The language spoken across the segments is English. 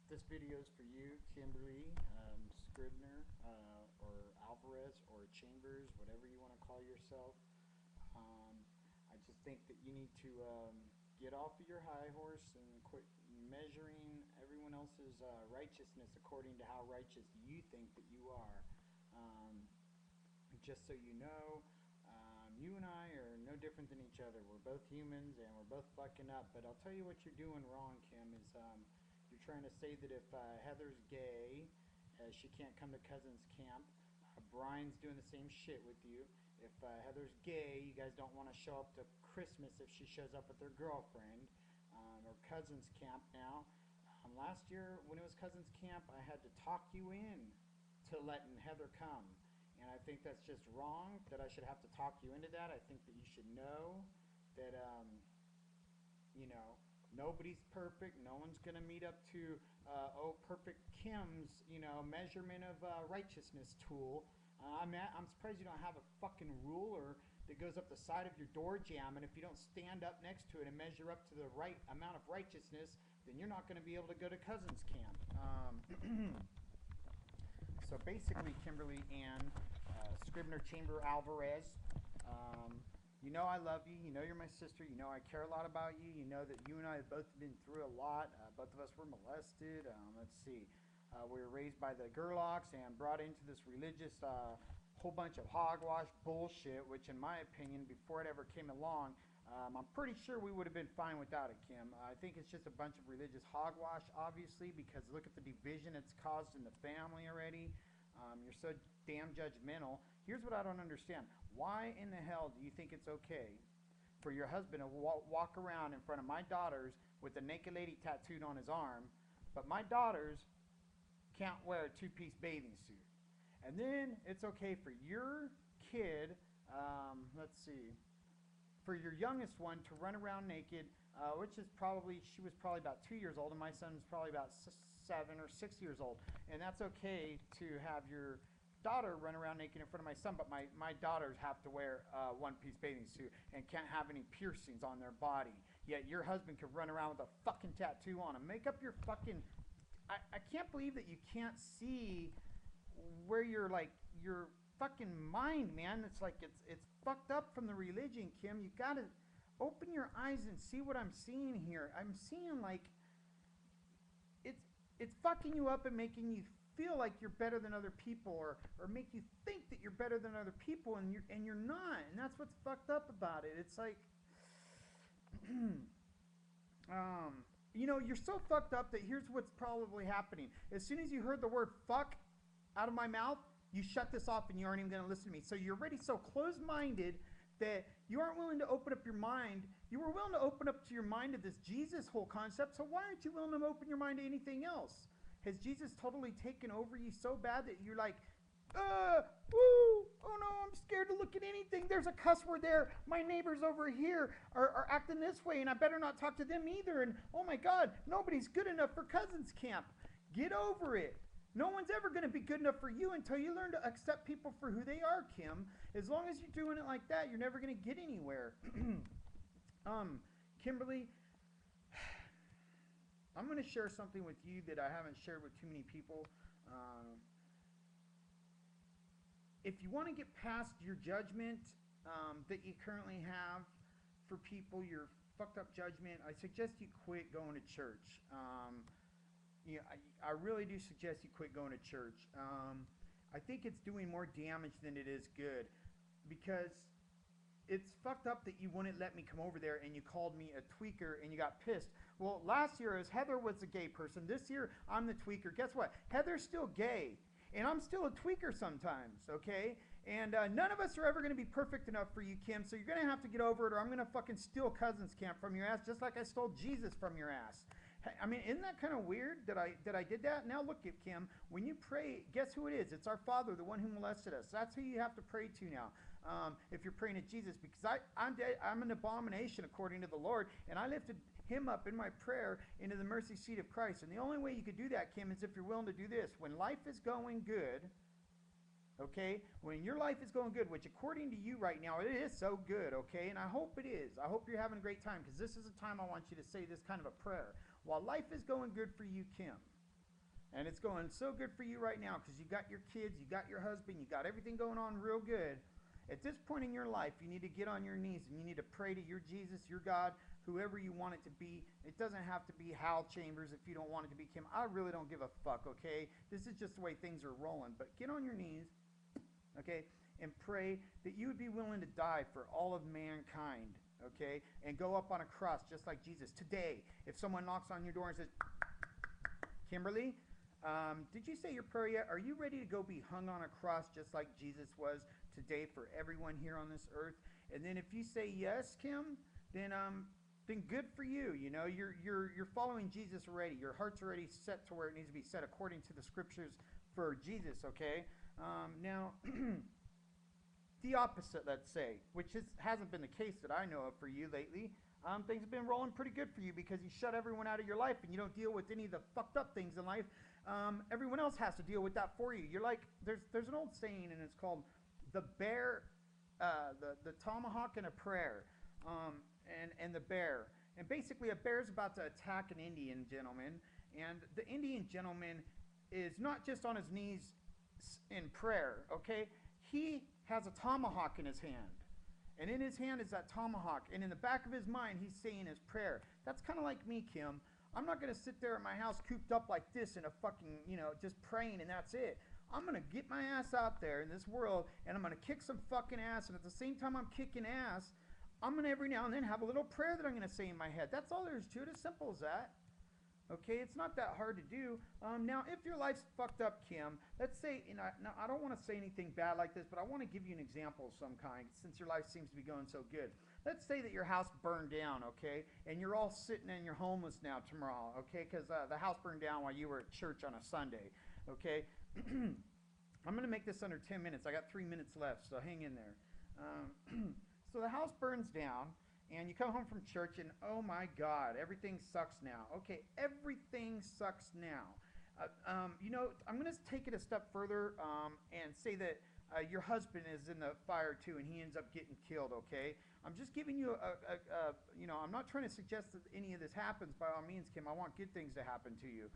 this video is for you, Kimberly, Scribner, or Alvarez, or Chambers, whatever you want to call yourself. I just think that you need to get off of your high horse and quit measuring everyone else's righteousness according to how righteous you think that you are. Just so you know, you and I are no different than each other. We're both humans and we're both fucking up. But I'll tell you what you're doing wrong, Kim, is you're trying to say that if Heather's gay, she can't come to Cousin's camp. Brian's doing the same shit with you. If Heather's gay, you guys don't want to show up to Christmas if she shows up with her girlfriend, or Cousin's camp now. Last year, when it was Cousin's camp, I had to talk you in to letting Heather come. And I think that's just wrong, that I should have to talk you into that. I think that you should know that, nobody's perfect. No one's going to meet up to, perfect Kim's, measurement of righteousness tool. I'm surprised you don't have a fucking ruler that goes up the side of your door jamb, and if you don't stand up next to it and measure up to the right amount of righteousness, then you're not going to be able to go to Cousin's camp. So basically, Kimberly and Scribner Chamber Alvarez, you know I love you. You know you're my sister. You know I care a lot about you. You know that you and I have both been through a lot. Both of us were molested. Let's see. We were raised by the Gerlachs and brought into this religious whole bunch of hogwash bullshit, which in my opinion, before it ever came along, I'm pretty sure we would have been fine without it, Kim. I think it's just a bunch of religious hogwash, obviously, because look at the division it's caused in the family already. You're so damn judgmental. Here's what I don't understand. Why in the hell do you think it's okay for your husband to walk around in front of my daughters with a naked lady tattooed on his arm, but my daughters can't wear a two-piece bathing suit? And then it's okay for your kid, for your youngest one to run around naked, she was probably about 2 years old, and my son was probably about 7 or 6 years old. And that's okay to have your daughter run around naked in front of my son, but my daughters have to wear a one-piece bathing suit and can't have any piercings on their body. Yet your husband could run around with a fucking tattoo on him. Make up your fucking... I can't believe that you can't see where your fucking mind, man. It's like it's fucked up from the religion, Kim. You gotta open your eyes and see what I'm seeing here. I'm seeing like it's fucking you up and making you feel like you're better than other people, or make you think that you're better than other people, and you're not. And that's what's fucked up about it. It's like you're so fucked up that here's what's probably happening. As soon as you heard the word fuck out of my mouth, you shut this off and you aren't even going to listen to me. So you're already so closed-minded that you aren't willing to open up your mind. You were willing to open up to your mind to this Jesus whole concept, so why aren't you willing to open your mind to anything else? Has Jesus totally taken over you so bad that you're like, oh no, I'm scared to look at anything. There's a cuss word there. My neighbors over here are acting this way, and I better not talk to them either. And oh my God, nobody's good enough for Cousin's camp. Get over it. No one's ever going to be good enough for you until you learn to accept people for who they are, Kim. As long as you're doing it like that, you're never going to get anywhere. Kimberly, I'm going to share something with you that I haven't shared with too many people. If you want to get past your judgment that you currently have for people, your fucked up judgment, I suggest you quit going to church. I really do suggest you quit going to church. I think it's doing more damage than it is good, because it's fucked up that you wouldn't let me come over there and you called me a tweaker and you got pissed. Well, last year as Heather was a gay person. This year I'm the tweaker. Guess what? Heather's still gay. And I'm still a tweaker sometimes, okay? And none of us are ever going to be perfect enough for you, Kim, so you're going to have to get over it, or I'm going to fucking steal Cousin's camp from your ass, just like I stole Jesus from your ass. I mean, isn't that kind of weird that I did that? Now look at Kim, when you pray, guess who it is? It's our Father, the one who molested us. That's who you have to pray to now, if you're praying to Jesus, because I'm dead, I'm an abomination according to the Lord, and I lifted him up in my prayer into the mercy seat of Christ. And the only way you could do that, Kim, is if you're willing to do this. When life is going good, Okay, when your life is going good, which according to you right now, it is so good, okay, and I hope it is. I hope you're having a great time, because this is a time I want you to say this kind of a prayer. While life is going good for you, Kim, and it's going so good for you right now because you got your kids, you got your husband, you got everything going on real good. At this point in your life, you need to get on your knees and you need to pray to your Jesus, your God, whoever you want it to be. It doesn't have to be Hal Chambers if you don't want it to be Kim. I really don't give a fuck, okay? This is just the way things are rolling. But get on your knees, okay, and pray that you would be willing to die for all of mankind, okay, and go up on a cross just like Jesus. Today, if someone knocks on your door and says, Kimberly, did you say your prayer yet? Are you ready to go be hung on a cross just like Jesus was today for everyone here on this earth? And then if you say yes, Kim, then good for you. You know, you're following Jesus already. Your heart's already set to where it needs to be set according to the scriptures for Jesus, okay? Now, the opposite, let's say, which hasn't been the case that I know of for you lately. Things have been rolling pretty good for you because you shut everyone out of your life and you don't deal with any of the fucked up things in life. Everyone else has to deal with that for you. You're like, there's an old saying, and it's called the bear, the tomahawk and a prayer, and the bear. And basically, a bear's about to attack an Indian gentleman, and the Indian gentleman is not just on his knees in prayer, okay? He has a tomahawk in his hand. And in his hand is that tomahawk. And in the back of his mind, he's saying his prayer. That's kind of like me, Kim. I'm not going to sit there at my house cooped up like this in a fucking, just praying and that's it. I'm going to get my ass out there in this world and I'm going to kick some fucking ass. And at the same time I'm kicking ass, I'm going to every now and then have a little prayer that I'm going to say in my head. That's all there is to it. As simple as that. Okay, it's not that hard to do. Now, if your life's fucked up, Kim, let's say, now I don't want to say anything bad like this, but I want to give you an example of some kind, since your life seems to be going so good. Let's say that your house burned down, okay, and you're all sitting and you're homeless now tomorrow, okay, because the house burned down while you were at church on a Sunday, okay. I'm going to make this under 10 minutes. I got 3 minutes left, so hang in there. So the house burns down. And you come home from church and, oh my God, everything sucks now. Okay, everything sucks now. I'm going to take it a step further and say that your husband is in the fire too and he ends up getting killed, okay? I'm just giving you I'm not trying to suggest that any of this happens by all means, Kim. I want good things to happen to you.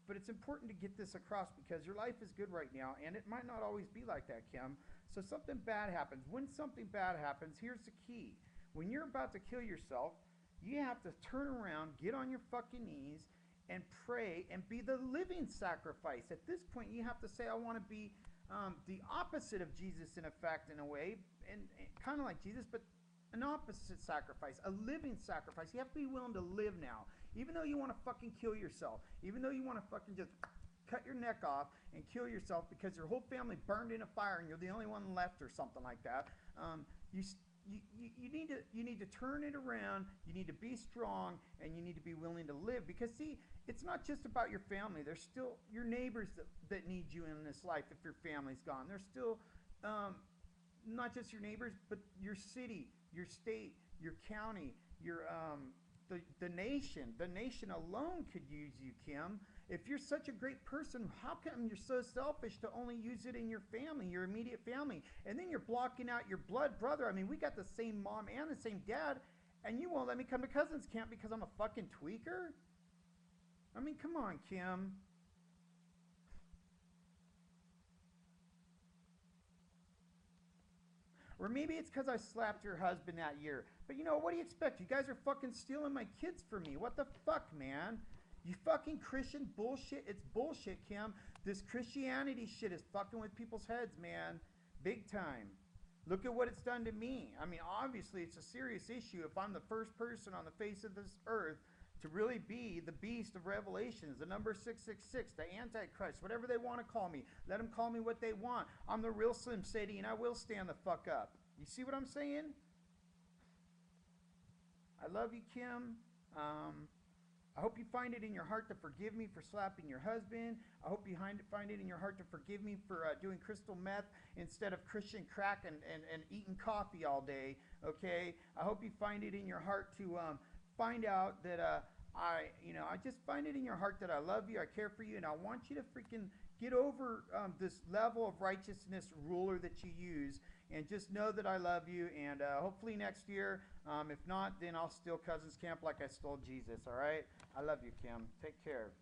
But it's important to get this across because your life is good right now and it might not always be like that, Kim. So something bad happens. When something bad happens, here's the key. When you're about to kill yourself, you have to turn around, get on your fucking knees, and pray and be the living sacrifice. At this point, you have to say, I want to be the opposite of Jesus in effect, in a way, and kind of like Jesus, but an opposite sacrifice, a living sacrifice. You have to be willing to live now. Even though you want to fucking kill yourself, even though you want to fucking just cut your neck off and kill yourself because your whole family burned in a fire and you're the only one left or something like that, you need to turn it around. You need to be strong and you need to be willing to live, because see, it's not just about your family. There's still your neighbors that need you in this life. If your family's gone, there's still not just your neighbors, but your city, your state, your county, your the nation. The nation alone could use you, Kim. If you're such a great person, how come you're so selfish to only use it in your family, your immediate family? And then you're blocking out your blood brother. I mean, we got the same mom and the same dad, and you won't let me come to cousins camp because I'm a fucking tweaker? I mean, come on, Kim. Or maybe it's because I slapped your husband that year. But what do you expect? You guys are fucking stealing my kids from me. What the fuck, man? You fucking Christian bullshit. It's bullshit, Kim. This Christianity shit is fucking with people's heads, man. Big time. Look at what it's done to me. I mean, obviously, it's a serious issue if I'm the first person on the face of this earth to really be the beast of Revelations, the number 666, the Antichrist, whatever they want to call me. Let them call me what they want. I'm the real Slim Shady, and I will stand the fuck up. You see what I'm saying? I love you, Kim. I hope you find it in your heart to forgive me for slapping your husband. I hope you find it in your heart to forgive me for doing crystal meth instead of Christian crack and eating coffee all day, okay? I hope you find it in your heart to find out that I just find it in your heart that I love you, I care for you, and I want you to freaking get over this level of righteousness ruler that you use, and just know that I love you. And hopefully next year, if not, then I'll steal Cousins Camp like I stole Jesus. All right? I love you, Kim. Take care.